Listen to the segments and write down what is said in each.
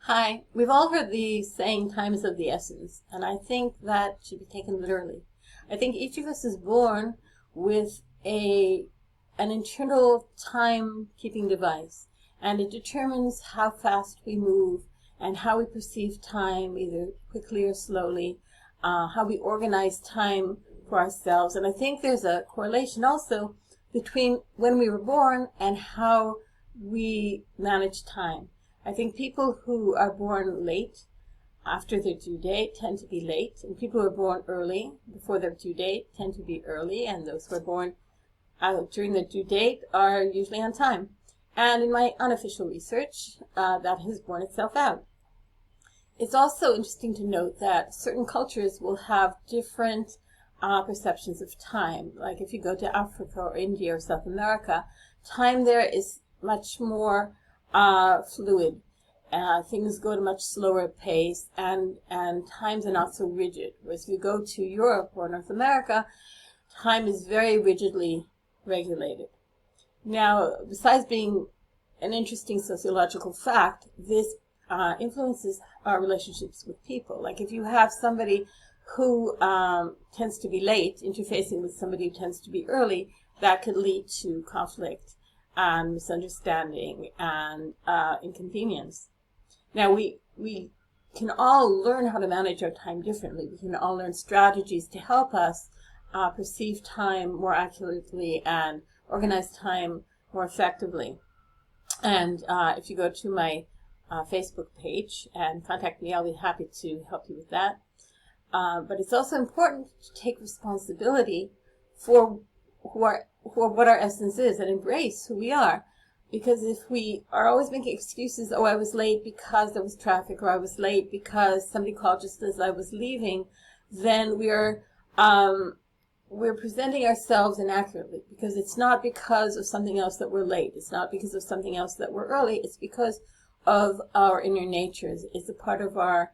Hi, we've all heard the saying time is of the essence, and I think that should be taken literally. I think each of us is born with an internal time-keeping device, and it determines how fast we move and how we perceive time, either quickly or slowly, how we organize time for ourselves. And I think there's a correlation also between when we were born and how we manage time. I think people who are born late after their due date tend to be late, and people who are born early before their due date tend to be early, and those who are born during their due date are usually on time. And in my unofficial research, that has borne itself out. It's also interesting to note that certain cultures will have different perceptions of time. Like if you go to Africa or India or South America, time there is much more fluid. Things go at a much slower pace, and times are not so rigid. Whereas if you go to Europe or North America, time is very rigidly regulated. Now, besides being an interesting sociological fact, this influences our relationships with people. Like if you have somebody who tends to be late interfacing with somebody who tends to be early, that could lead to conflict and misunderstanding and inconvenience. Now, we can all learn how to manage our time differently. We can all learn strategies to help us perceive time more accurately and organize time more effectively. And if you go to my Facebook page and contact me, I'll be happy to help you with that. But it's also important to take responsibility for what our essence is and embrace who we are. Because if we are always making excuses, oh, I was late because there was traffic, or I was late because somebody called just as I was leaving, then we're presenting ourselves inaccurately, because it's not because of something else that we're late. It's not because of something else that we're early. It's because of our inner natures. It's a part of our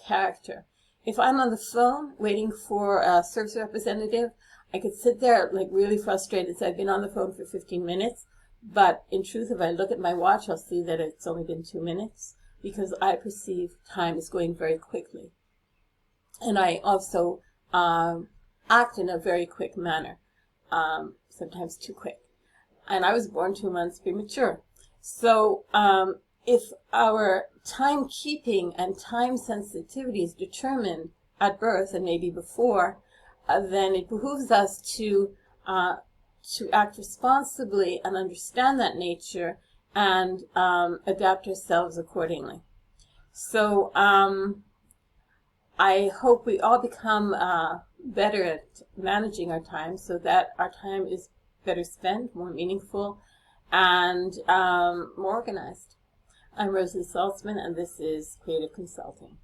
character. If I'm on the phone waiting for a service representative, I could sit there like really frustrated and say I've been on the phone for 15 minutes. But in truth, if I look at my watch, I'll see that it's only been 2 minutes, because I perceive time is going very quickly. And I also act in a very quick manner, sometimes too quick. And I was born 2 months premature. So if our timekeeping and time sensitivity is determined at birth and maybe before, then it behooves us to act responsibly and understand that nature and adapt ourselves accordingly. So I hope we all become better at managing our time so that our time is better spent, more meaningful, and more organized. I'm Rosally Saltsman, and this is Creative Consulting.